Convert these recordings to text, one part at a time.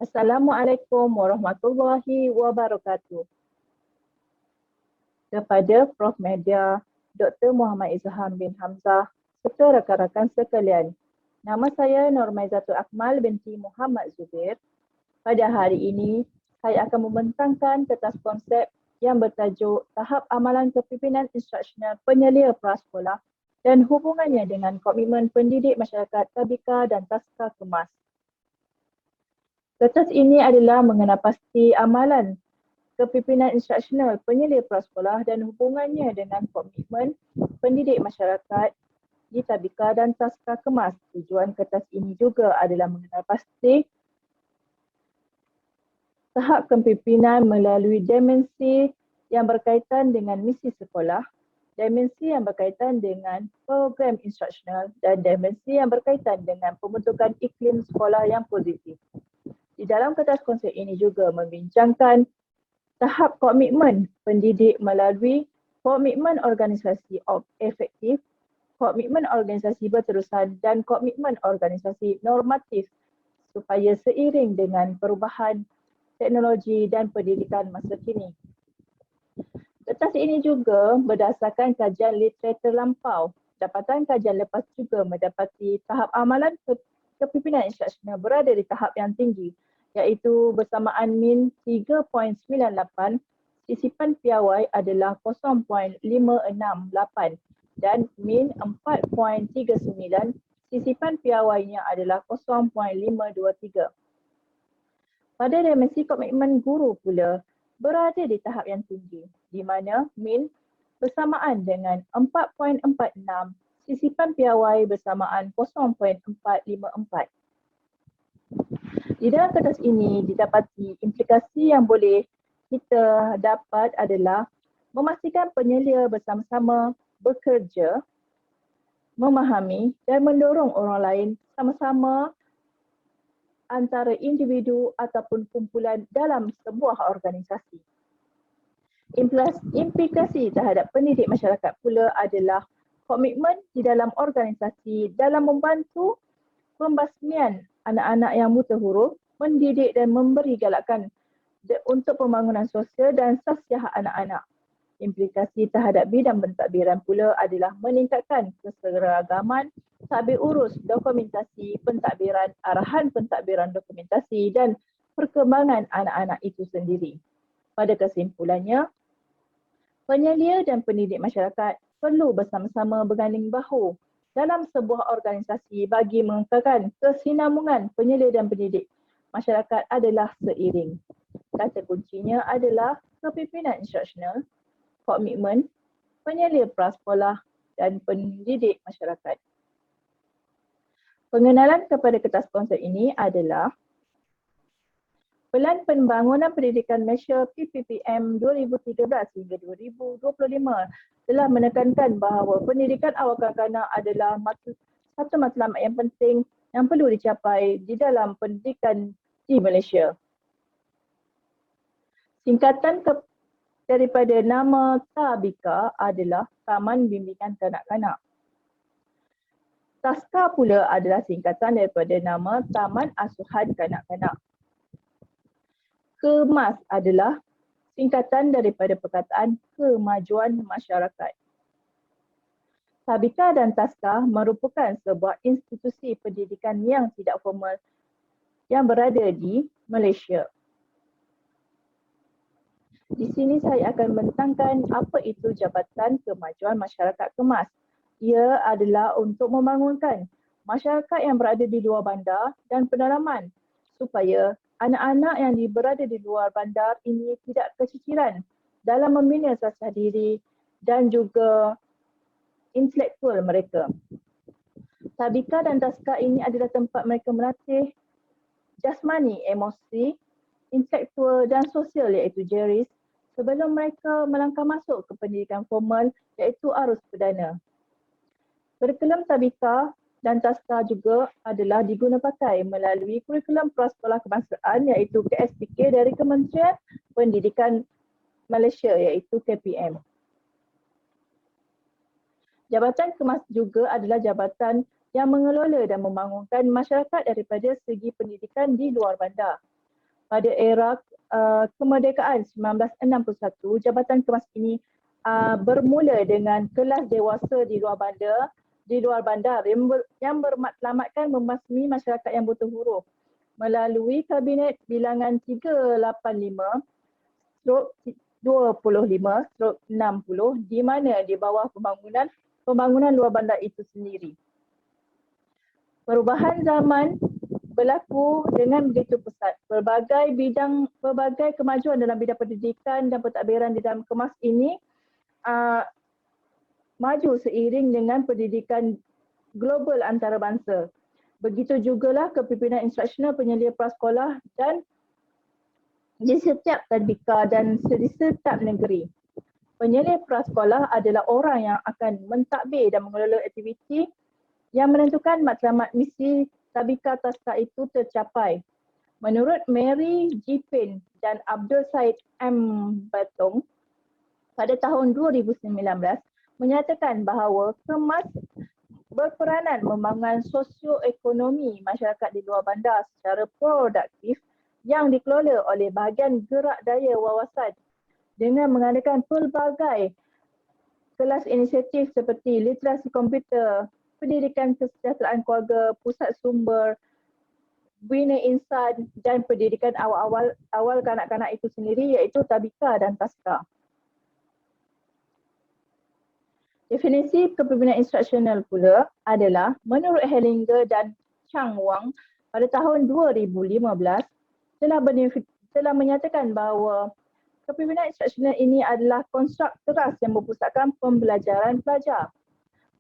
Assalamualaikum warahmatullahi wabarakatuh. Kepada Prof. Media Dr. Muhammad Izham bin Hamzah serta rakan-rakan sekalian, nama saya Nurmaizatul Akmal binti Muhammad Zubir. Pada hari ini, saya akan membentangkan kertas konsep yang bertajuk Tahap Amalan Kepimpinan Instruksional Penyelia Prasekolah dan hubungannya dengan komitmen pendidik masyarakat Tabika dan Taska Kemas. Kertas ini adalah mengenal pasti amalan kepimpinan instruksional penyelia prasekolah dan hubungannya dengan komitmen pendidik masyarakat di Tabika dan Taska Kemas. Tujuan kertas ini juga adalah mengenal pasti tahap kepimpinan melalui dimensi yang berkaitan dengan misi sekolah, dimensi yang berkaitan dengan program instruksional dan dimensi yang berkaitan dengan pembentukan iklim sekolah yang positif. Di dalam kertas konsep ini juga membincangkan tahap komitmen pendidik melalui komitmen organisasi efektif, komitmen organisasi berterusan dan komitmen organisasi normatif supaya seiring dengan perubahan teknologi dan pendidikan masa kini. Kertas ini juga berdasarkan kajian literatur lampau. Dapatan kajian lepas juga mendapati tahap amalan kepimpinan instruksional berada di tahap yang tinggi, iaitu bersamaan min 3.98, sisipan piawai adalah 0.568 dan min 4.39, sisipan piawainya adalah 0.523. Pada dimensi komitmen guru pula berada di tahap yang tinggi, di mana min bersamaan dengan 4.46, sisipan piawai bersamaan 0.454. Di dalam kertas ini didapati implikasi yang boleh kita dapat adalah memastikan penyelia bersama-sama bekerja, memahami dan mendorong orang lain sama-sama antara individu ataupun kumpulan dalam sebuah organisasi. Implikasi terhadap pendidik masyarakat pula adalah komitmen di dalam organisasi dalam membantu pembasmian anak-anak yang buta huruf, mendidik dan memberi galakan untuk pembangunan sosial dan sasiah anak-anak. Implikasi terhadap bidang pentadbiran pula adalah meningkatkan keseragaman tadbir urus dokumentasi pentadbiran, arahan pentadbiran dokumentasi dan perkembangan anak-anak itu sendiri. Pada kesimpulannya, penyelia dan pendidik masyarakat perlu bersama-sama berganding bahu dalam sebuah organisasi bagi mengekalkan kesinambungan penyelia dan pendidik masyarakat adalah seiring. Kata kuncinya adalah kepimpinan instruksional, komitmen, penyelia prasekolah dan pendidik masyarakat. Pengenalan kepada kertas konsep ini adalah Pelan Pembangunan Pendidikan Malaysia PPPM 2013 hingga 2025 telah menekankan bahawa pendidikan awal kanak-kanak adalah satu matlamat yang penting yang perlu dicapai di dalam pendidikan di Malaysia. Singkatan daripada nama Tabika adalah Taman Bimbingan Kanak-kanak. Taska pula adalah singkatan daripada nama Taman Asuhan Kanak-kanak. Kemas adalah singkatan daripada perkataan kemajuan masyarakat. Tabika dan Taska merupakan sebuah institusi pendidikan yang tidak formal yang berada di Malaysia. Di sini saya akan membentangkan apa itu Jabatan Kemajuan Masyarakat Kemas. Ia adalah untuk membangunkan masyarakat yang berada di luar bandar dan pedalaman supaya anak-anak yang berada di luar bandar ini tidak keciciran dalam membina sasar diri dan juga intelektual mereka. Tabika dan Taska ini adalah tempat mereka melatih jasmani, emosi, intelektual dan sosial iaitu jeris sebelum mereka melangkah masuk ke pendidikan formal iaitu arus perdana. Kurikulum Tabika dan Taska juga adalah diguna pakai melalui kurikulum prasekolah kebangsaan iaitu KSPK dari Kementerian Pendidikan Malaysia iaitu KPM. Jabatan Kemas juga adalah jabatan yang mengelola dan membangunkan masyarakat daripada segi pendidikan di luar bandar. pada era kemerdekaan 1961, Jabatan Kemas ini bermula dengan kelas dewasa di luar bandar yang bermatlamatkan membasmi masyarakat yang buta huruf melalui Kabinet Bilangan 385/25/60 di mana di bawah pembangunan luar bandar itu sendiri. Perubahan zaman berlaku dengan begitu pesat. Pelbagai kemajuan dalam bidang pendidikan dan pentadbiran di dalam Kemas ini maju seiring dengan pendidikan global antarabangsa. Begitu jugalah kepimpinan instruksional penyelia prasekolah dan di setiap tadbika dan di setiap negeri. Penyelia prasekolah adalah orang yang akan mentadbir dan mengelola aktiviti yang menentukan matlamat misi tadbika taska itu tercapai. Menurut Mary G. Payne dan Abdul Said M. Batong, pada tahun 2019 menyatakan bahawa Kemas berperanan membangun sosioekonomi masyarakat di luar bandar secara produktif yang dikelola oleh bahagian gerak daya wawasan dengan mengadakan pelbagai kelas inisiatif seperti literasi komputer, pendidikan kesejahteraan keluarga, pusat sumber, bina insan dan pendidikan awal kanak-kanak itu sendiri iaitu tadbika dan taska. Definisi kepimpinan instruksional pula adalah menurut Hellinger dan Chang Wang pada tahun 2015 telah menyatakan bahawa kepimpinan instruksional ini adalah konstruk teras yang berpusatkan pembelajaran pelajar.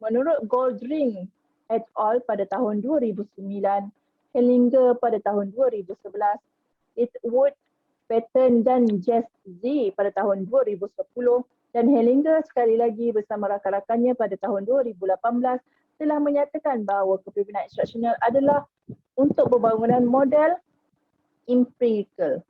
Menurut Goldring et al. Pada tahun 2009, Hellinger pada tahun 2011, Itwood, Patton dan Jess Z pada tahun 2010 dan Hellinger sekali lagi bersama rakan-rakannya pada tahun 2018 telah menyatakan bahawa kepimpinan instruksional adalah untuk pembangunan model empirical.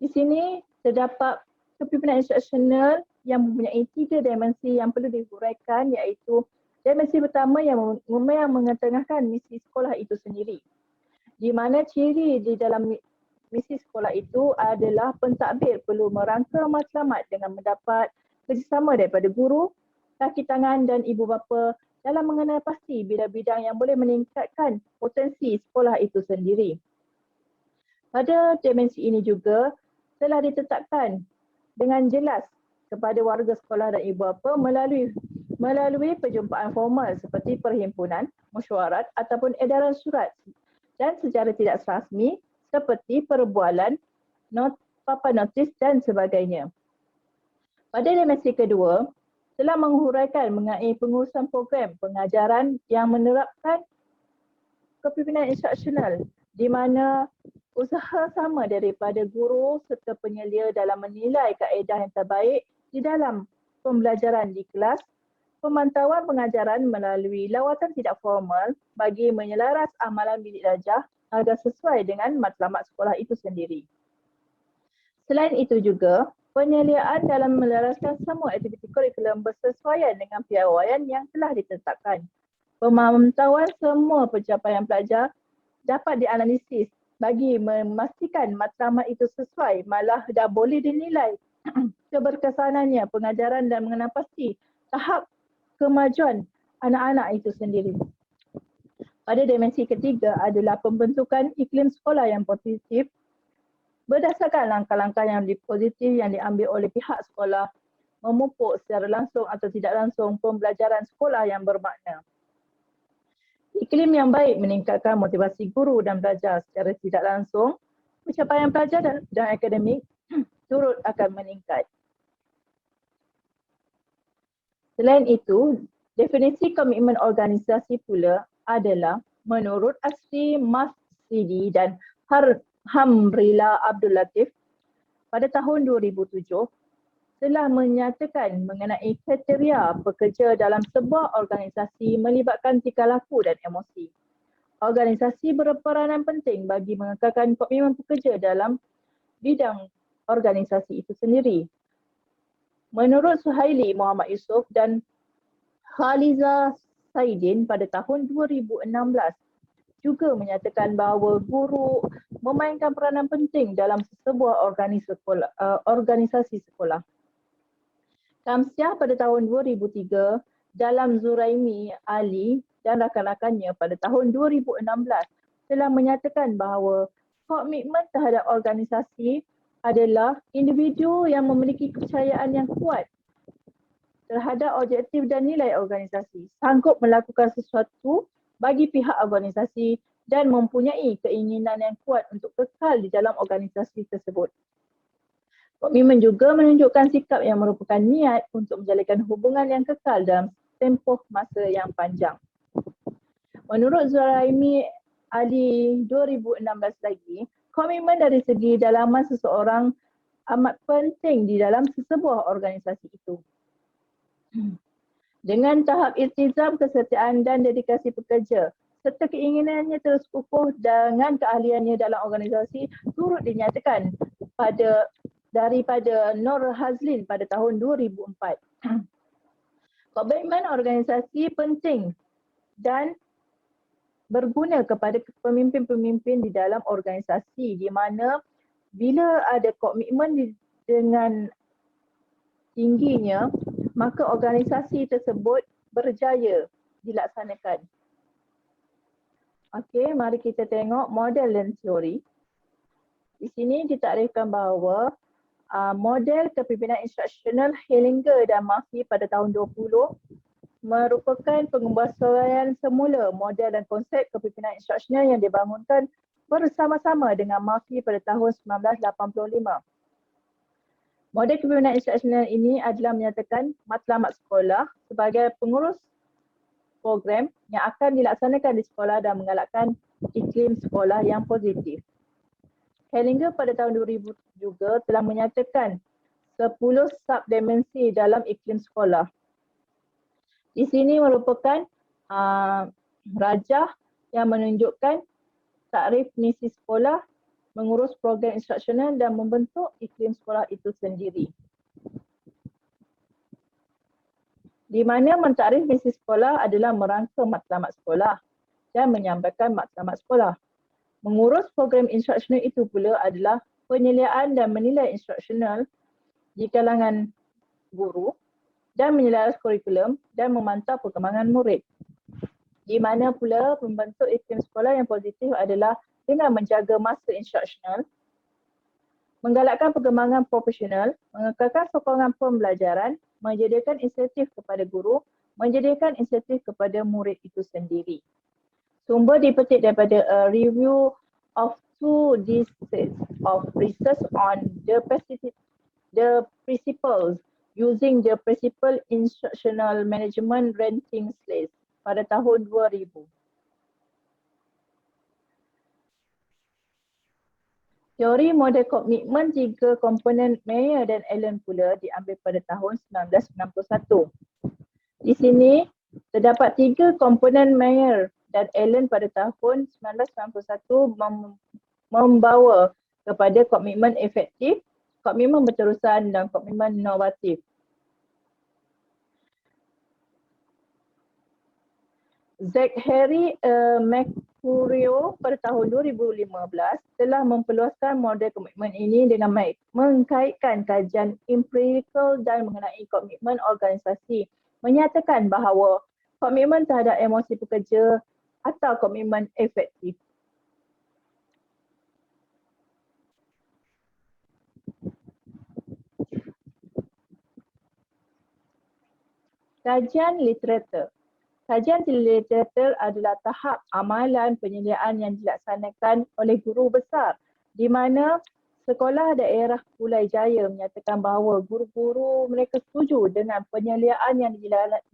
Di sini terdapat kepimpinan instruksional yang mempunyai 3 dimensi yang perlu dihuraikan iaitu dimensi pertama yang mengetengahkan misi sekolah itu sendiri. Di mana ciri di dalam misi sekolah itu adalah pentadbir perlu merangka matlamat dengan mendapat kerjasama daripada guru, kaki tangan dan ibu bapa dalam mengenal pasti bidang-bidang yang boleh meningkatkan potensi sekolah itu sendiri. Pada dimensi ini juga telah ditetapkan dengan jelas kepada warga sekolah dan ibu bapa melalui perjumpaan formal seperti perhimpunan, mesyuarat ataupun edaran surat dan secara tidak rasmi seperti perbualan, papan notis dan sebagainya. Pada dimensi kedua, telah menghuraikan mengenai pengurusan program pengajaran yang menerapkan kepimpinan instruksional di mana usaha sama daripada guru serta penyelia dalam menilai kaedah yang terbaik di dalam pembelajaran di kelas, pemantauan pengajaran melalui lawatan tidak formal bagi menyelaras amalan bilik darjah agar sesuai dengan matlamat sekolah itu sendiri. Selain itu juga, penyeliaan dalam melaraskan semua aktiviti kurikulum bersesuaian dengan piawaian yang telah ditetapkan. Pemantauan semua pencapaian pelajar dapat dianalisis bagi memastikan matlamat itu sesuai malah dah boleh dinilai keberkesanannya pengajaran dan mengenal pasti tahap kemajuan anak-anak itu sendiri. Pada dimensi ketiga adalah pembentukan iklim sekolah yang positif berdasarkan langkah-langkah yang positif yang diambil oleh pihak sekolah memupuk secara langsung atau tidak langsung pembelajaran sekolah yang bermakna. Iklim yang baik meningkatkan motivasi guru dan pelajar secara tidak langsung, pencapaian pelajar dan akademik turut akan meningkat. Selain itu, definisi komitmen organisasi pula adalah menurut Asri Masidi dan Hamrila Abdul Latif pada tahun 2007 telah menyatakan mengenai kriteria pekerja dalam sebuah organisasi melibatkan tingkah laku dan emosi. Organisasi berperanan penting bagi mengekalkan komitmen pekerja dalam bidang organisasi itu sendiri. Menurut Suhaili Muhammad Yusof dan Khaliza Saidin pada tahun 2016, juga menyatakan bahawa guru memainkan peranan penting dalam sebuah organisasi sekolah. Kamsiah pada tahun 2003 dalam Zuraimi Ali dan rakan-rakannya pada tahun 2016 telah menyatakan bahawa komitmen terhadap organisasi adalah individu yang memiliki kepercayaan yang kuat terhadap objektif dan nilai organisasi, sanggup melakukan sesuatu bagi pihak organisasi dan mempunyai keinginan yang kuat untuk kekal di dalam organisasi tersebut. Komitmen juga menunjukkan sikap yang merupakan niat untuk menjalinkan hubungan yang kekal dalam tempoh masa yang panjang. Menurut Zuraimi Ali 2016 lagi, komitmen dari segi dalaman seseorang amat penting di dalam sesebuah organisasi itu. Dengan tahap iltizam, kesetiaan dan dedikasi pekerja serta keinginannya terus kukuh dengan keahliannya dalam organisasi turut dinyatakan daripada Nur Hazlin pada tahun 2004. Komitmen organisasi penting dan berguna kepada pemimpin-pemimpin di dalam organisasi di mana bila ada komitmen dengan tingginya, maka organisasi tersebut berjaya dilaksanakan. Okey, mari kita tengok model dan teori. Di sini ditakdirkan bahawa model kepimpinan instruksional Hellinger dan Murphy pada tahun 20 merupakan pengembarsiaian semula model dan konsep kepimpinan instruksional yang dibangunkan bersama-sama dengan Murphy pada tahun 1985. Model kepimpinan instruksional ini adalah menyatakan matlamat sekolah sebagai pengurus program yang akan dilaksanakan di sekolah dan menggalakkan iklim sekolah yang positif. Hellinger pada tahun 2000 juga telah menyatakan 10 subdimensi dalam iklim sekolah. Di sini merupakan rajah yang menunjukkan takrif misi sekolah, mengurus program instruksional dan membentuk iklim sekolah itu sendiri. Di mana mentakrif misi sekolah adalah merangka matlamat sekolah dan menyampaikan matlamat sekolah. Mengurus program instruksional itu pula adalah penyeliaan dan menilai instruksional di kalangan guru dan menyelaras kurikulum dan memantau perkembangan murid. Di mana pula membentuk iklim sekolah yang positif adalah dengan menjaga masa instruksional, menggalakkan perkembangan profesional, mengekalkan sokongan pembelajaran, menyediakan insentif kepada guru, menyediakan insentif kepada murid itu sendiri. Sumber dipetik daripada a review of 2 decades of research on the principles using the Principal Instructional Management Rating List pada tahun 2000. Teori model komitmen 3 komponen Mayer dan Allen pula diambil pada tahun 1991. Di sini terdapat 3 komponen Mayer dan Allen pada tahun 1991 membawa kepada komitmen efektif, komitmen berterusan dan komitmen inovatif. Zachary Mercurio pada tahun 2015 telah memperluaskan model komitmen ini dengan mengkaitkan kajian empirical dan mengenai komitmen organisasi, menyatakan bahawa komitmen terhadap emosi pekerja atau komitmen efektif. Kajian literatur. Kajian literatur adalah tahap amalan penyediaan yang dilaksanakan oleh guru besar di mana sekolah daerah Pulai Jaya menyatakan bahawa guru-guru mereka setuju dengan penyediaan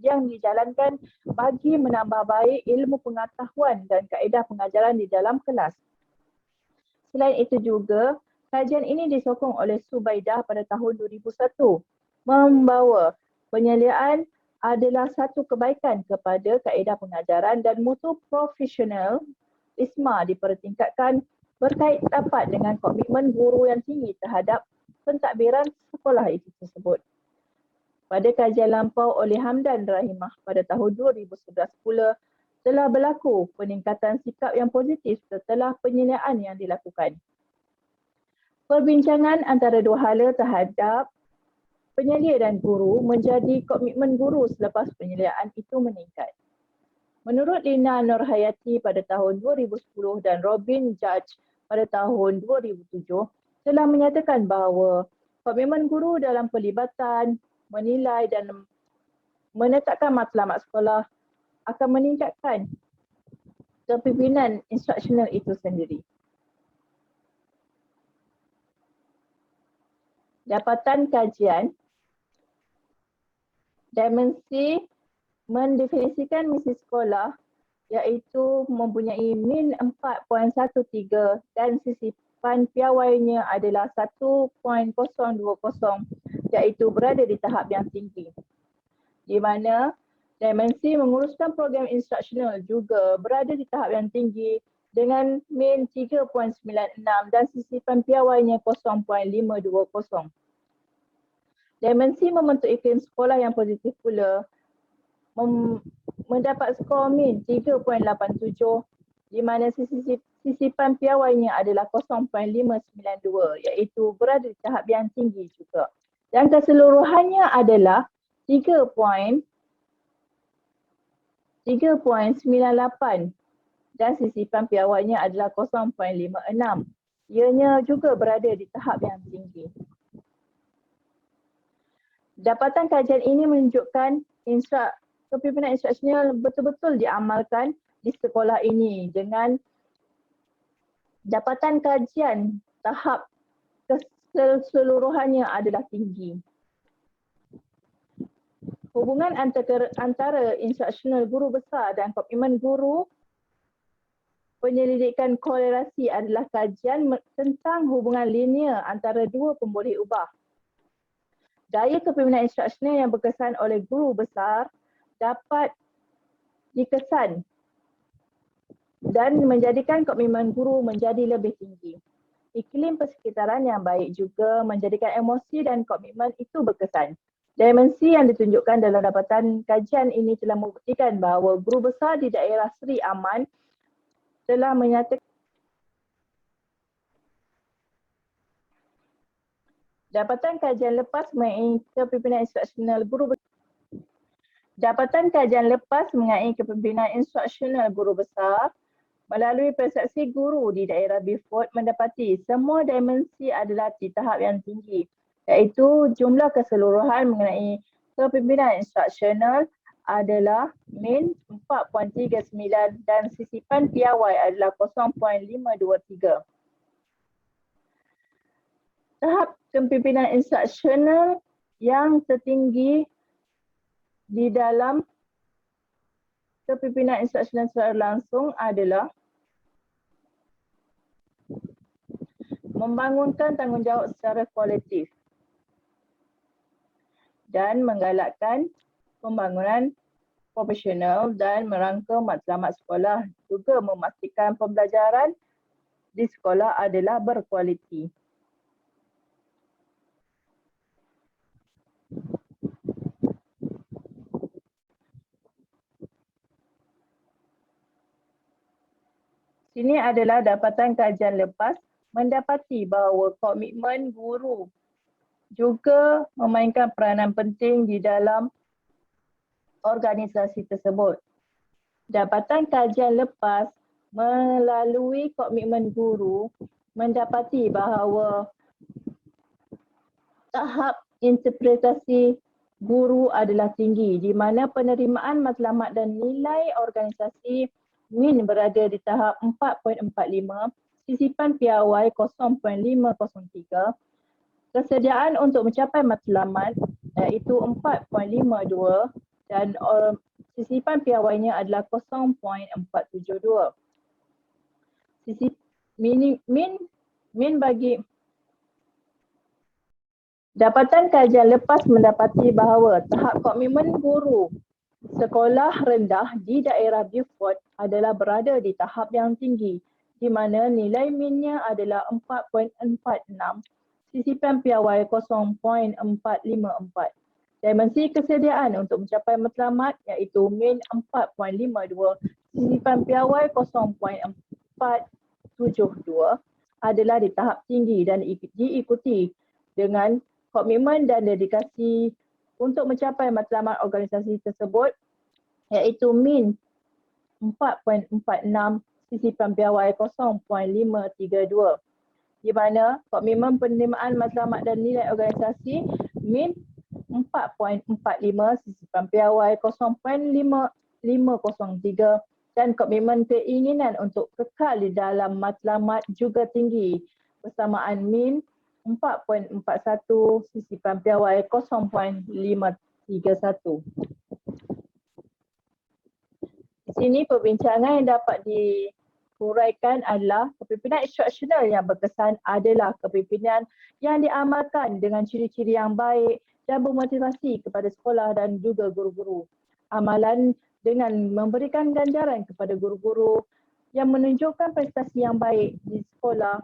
yang dijalankan bagi menambah baik ilmu pengetahuan dan kaedah pengajaran di dalam kelas. Selain itu juga, kajian ini disokong oleh Subaidah pada tahun 2001 membawa penyediaan adalah satu kebaikan kepada kaedah pengajaran dan mutu profesional ISMA dipertingkatkan berkait dapat dengan komitmen guru yang tinggi terhadap pentadbiran sekolah itu tersebut. Pada kajian lampau oleh Hamdan Rahimah pada tahun 2011 pula, telah berlaku peningkatan sikap yang positif setelah penyeliaan yang dilakukan. Perbincangan antara dua hala terhadap penyelia dan guru menjadi komitmen guru selepas penyeliaan itu meningkat. Menurut Lina Nurhayati pada tahun 2010 dan Robin Judge pada tahun 2007 telah menyatakan bahawa komitmen guru dalam pelibatan, menilai dan menetapkan matlamat sekolah akan meningkatkan kepimpinan instruksional itu sendiri. Dapatan kajian, dimensi mendefinisikan misi sekolah iaitu mempunyai min 4.13 dan sisipan piawainya adalah 1.020 iaitu berada di tahap yang tinggi. Di mana dimensi menguruskan program instruksional juga berada di tahap yang tinggi dengan min 3.96 dan sisipan piawainya 0.520. Dimensi membentuk iklim sekolah yang positif pula mendapat skor min 3.87 di mana sisipan piawainya adalah 0.592 iaitu berada di tahap yang tinggi juga. Dan keseluruhannya adalah 3.98 dan sisipan piawainya adalah 0.56. Ianya juga berada di tahap yang tinggi. Dapatan kajian ini menunjukkan kepimpinan instruksional betul-betul diamalkan di sekolah ini dengan dapatan kajian tahap keseluruhannya adalah tinggi. Hubungan antara instruksional guru besar dan komitmen guru penyelidikan korelasi adalah kajian tentang hubungan linear antara dua pemboleh ubah. Gaya kepimpinan instruksional yang berkesan oleh guru besar dapat dikesan dan menjadikan komitmen guru menjadi lebih tinggi. Iklim persekitaran yang baik juga menjadikan emosi dan komitmen itu berkesan. Dimensi yang ditunjukkan dalam dapatan kajian ini telah membuktikan bahawa guru besar di daerah Seri Aman telah menyatakan dapatan kajian lepas mengenai kepimpinan instruksional guru besar. Dapatan kajian lepas mengenai kepimpinan instruksional guru besar melalui persepsi guru di daerah Beaufort mendapati semua dimensi adalah di tahap yang tinggi iaitu jumlah keseluruhan mengenai kepimpinan instruksional adalah min 4.39 dan sisipan piawai adalah 0.523. Tahap kepimpinan instruksional yang tertinggi di dalam kepimpinan instruksional secara langsung adalah membangunkan tanggungjawab secara kolektif dan menggalakkan pembangunan profesional dan merangka matlamat sekolah, juga memastikan pembelajaran di sekolah adalah berkualiti. Sini adalah dapatan kajian lepas mendapati bahawa komitmen guru juga memainkan peranan penting di dalam organisasi tersebut. Dapatan kajian lepas melalui komitmen guru mendapati bahawa tahap interpretasi guru adalah tinggi di mana penerimaan matlamat dan nilai organisasi min berada di tahap 4.45, sisipan piawai 0.503, kesediaan untuk mencapai matlamat iaitu 4.52 dan sisipan piawainya adalah 0.472. Min bagi dapatan kajian lepas mendapati bahawa tahap komitmen guru sekolah rendah di daerah Beaufort adalah berada di tahap yang tinggi di mana nilai minnya adalah 4.46, sisipan piawai 0.454. Dimensi kesediaan untuk mencapai matlamat iaitu min 4.52, sisipan piawai 0.472 adalah di tahap tinggi dan diikuti dengan komitmen dan dedikasi untuk mencapai matlamat organisasi tersebut iaitu min 4.46, sisipan piawai 0.532, di mana komitmen penerimaan matlamat dan nilai organisasi min 4.45, sisipan piawai 0.503 dan komitmen keinginan untuk kekal di dalam matlamat juga tinggi bersamaan min 4.41, sisipan piawai 0.531. Di sini perbincangan yang dapat dihuraikan adalah kepimpinan instruksional yang berkesan adalah kepimpinan yang diamalkan dengan ciri-ciri yang baik dan bermotivasi kepada sekolah dan juga guru-guru. Amalan dengan memberikan ganjaran kepada guru-guru yang menunjukkan prestasi yang baik di sekolah,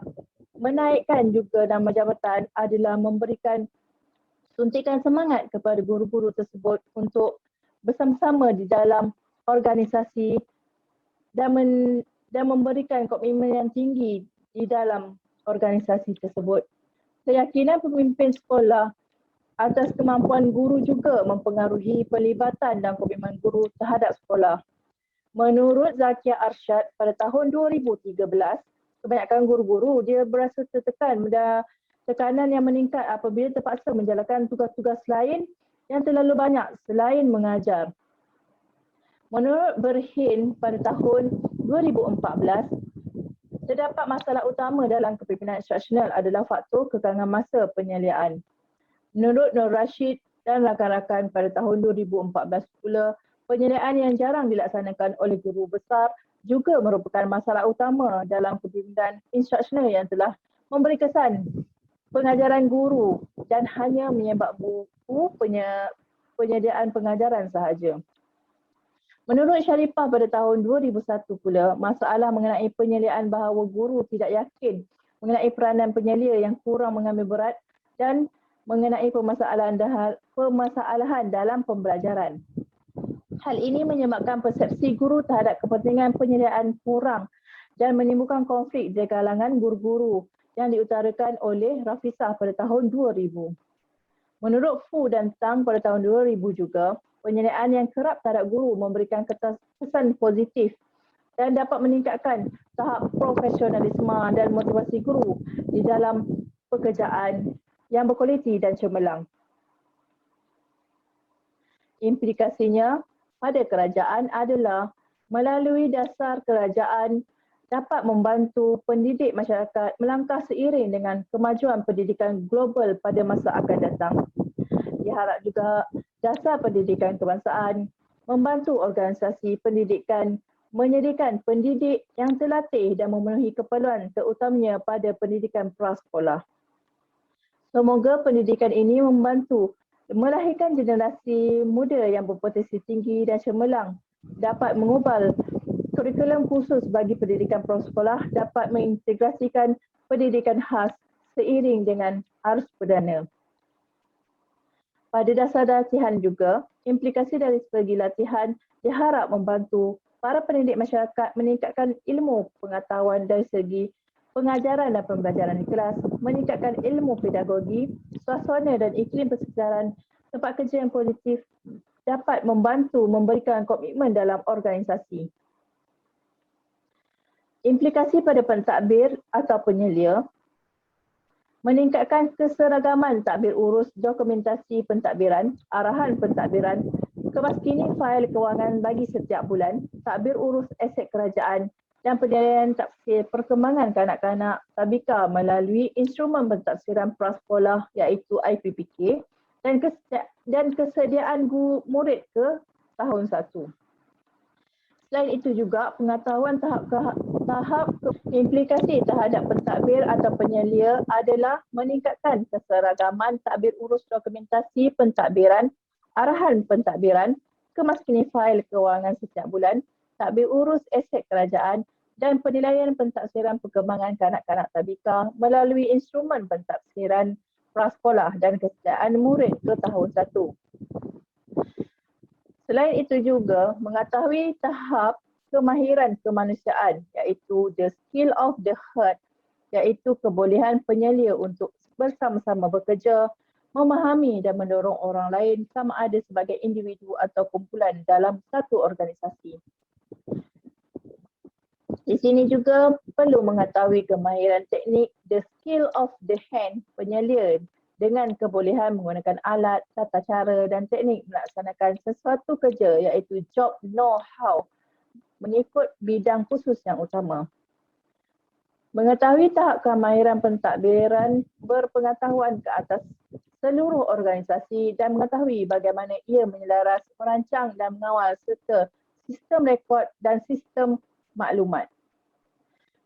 menaikkan juga nama jabatan adalah memberikan suntikan semangat kepada guru-guru tersebut untuk bersama-sama di dalam organisasi dan memberikan komitmen yang tinggi di dalam organisasi tersebut. Keyakinan pemimpin sekolah atas kemampuan guru juga mempengaruhi pelibatan dan komitmen guru terhadap sekolah. Menurut Zakia Arsyad, pada tahun 2013, kebanyakan guru-guru dia berasa tertekan pada tekanan yang meningkat apabila terpaksa menjalankan tugas-tugas lain yang terlalu banyak selain mengajar. Menurut Berhin, pada tahun 2014, terdapat masalah utama dalam kepimpinan instruksional adalah faktor kekangan masa penyeliaan. Menurut Nur Rashid dan rakan-rakan, pada tahun 2014 pula, penyeliaan yang jarang dilaksanakan oleh guru besar juga merupakan masalah utama dalam kepimpinan instruksional yang telah memberi kesan pengajaran guru dan hanya menyebab buku penyediaan pengajaran sahaja. Menurut Sharifah, pada tahun 2001 pula, masalah mengenai penyeliaan bahawa guru tidak yakin mengenai peranan penyelia yang kurang mengambil berat dan mengenai permasalahan dalam pembelajaran. Hal ini menyebabkan persepsi guru terhadap kepentingan penyeliaan kurang dan menimbulkan konflik di kalangan guru-guru yang diutarakan oleh Rafisah pada tahun 2000. Menurut Fu dan Tang pada tahun 2000 juga, penyeliaan yang kerap terhadap guru memberikan kesan positif dan dapat meningkatkan tahap profesionalisme dan motivasi guru di dalam pekerjaan yang berkualiti dan cemerlang. Implikasinya pada kerajaan adalah melalui dasar kerajaan dapat membantu pendidik masyarakat melangkah seiring dengan kemajuan pendidikan global pada masa akan datang. Diharap juga dasar pendidikan kebangsaan membantu organisasi pendidikan menyediakan pendidik yang terlatih dan memenuhi keperluan terutamanya pada pendidikan prasekolah. Semoga pendidikan ini membantu melahirkan generasi muda yang berpotensi tinggi dan cemerlang, dapat mengubah kurikulum khusus bagi pendidikan prasekolah, dapat mengintegrasikan pendidikan khas seiring dengan arus perdana. Pada dasar latihan juga, implikasi dari segi latihan diharap membantu para pendidik masyarakat meningkatkan ilmu pengetahuan dari segi pengajaran dan pembelajaran di kelas, meningkatkan ilmu pedagogi, suasana dan iklim persekitaran, tempat kerja yang positif, dapat membantu memberikan komitmen dalam organisasi. Implikasi pada pentadbir atau penyelia, meningkatkan keseragaman tadbir urus dokumentasi pentadbiran, arahan pentadbiran, kemaskini fail kewangan bagi setiap bulan, tadbir urus aset kerajaan dan penilaian tafsir perkembangan kanak-kanak tabika melalui instrumen pentafsiran prasekolah iaitu IPPK dan kesediaan murid ke tahun 1. Selain itu juga pengetahuan tahap implikasi terhadap pentadbir atau penyelia adalah meningkatkan keseragaman tadbir urus dokumentasi pentadbiran, arahan pentadbiran, kemaskini fail kewangan setiap bulan, tadbir urus aset kerajaan dan penilaian pentafsiran perkembangan kanak-kanak tabika melalui instrumen pentafsiran prasekolah dan kesediaan murid ke tahun 1. Selain itu juga mengetahui tahap kemahiran kemanusiaan iaitu the skill of the herd, iaitu kebolehan penyelia untuk bersama-sama bekerja, memahami dan mendorong orang lain sama ada sebagai individu atau kumpulan dalam satu organisasi. Di sini juga perlu mengetahui kemahiran teknik the skill of the hand, penyelia dengan kebolehan menggunakan alat, tata cara dan teknik melaksanakan sesuatu kerja iaitu job know-how mengikut bidang khusus yang utama. Mengetahui tahap kemahiran pentadbiran berpengetahuan ke atas seluruh organisasi dan mengetahui bagaimana ia menyelaras, merancang dan mengawal serta sistem rekod dan sistem maklumat.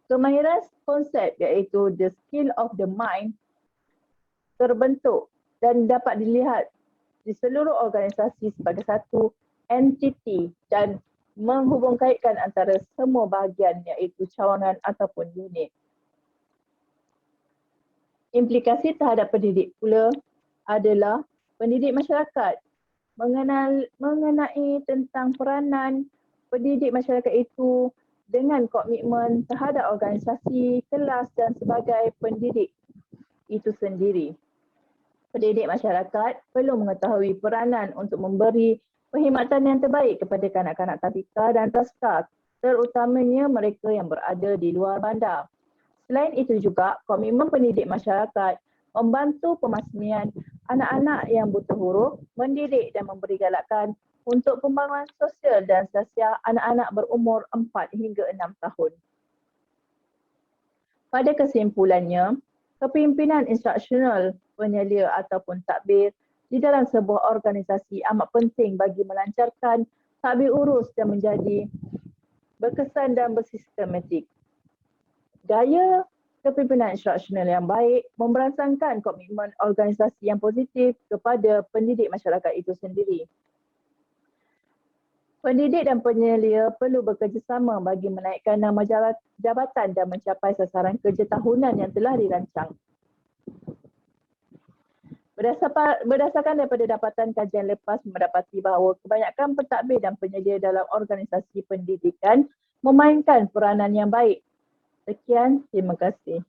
Kemahiran konsep iaitu the skill of the mind terbentuk dan dapat dilihat di seluruh organisasi sebagai satu entiti dan menghubungkaitkan antara semua bahagian iaitu cawangan ataupun unit. Implikasi terhadap pendidik pula adalah pendidik masyarakat mengenai tentang peranan pendidik masyarakat itu dengan komitmen terhadap organisasi, kelas dan sebagai pendidik itu sendiri. Pendidik masyarakat perlu mengetahui peranan untuk memberi perkhidmatan yang terbaik kepada kanak-kanak tabika dan taska, terutamanya mereka yang berada di luar bandar. Selain itu juga, komitmen pendidik masyarakat membantu pemasmian anak-anak yang buta huruf, mendidik dan memberi galakan untuk pembangunan sosial dan sosial anak-anak berumur 4 hingga 6 tahun. Pada kesimpulannya, kepimpinan instruksional penyelia ataupun takbir di dalam sebuah organisasi amat penting bagi melancarkan takbir urus dan menjadi berkesan dan bersistematik. Gaya kepimpinan instruksional yang baik memberansangkan komitmen organisasi yang positif kepada pendidik masyarakat itu sendiri. Pendidik dan penyelia perlu bekerjasama bagi menaikkan nama jabatan dan mencapai sasaran kerja tahunan yang telah dirancang. Berdasarkan daripada dapatan kajian lepas mendapati bahawa kebanyakan pentadbir dan penyelia dalam organisasi pendidikan memainkan peranan yang baik. Sekian, terima kasih.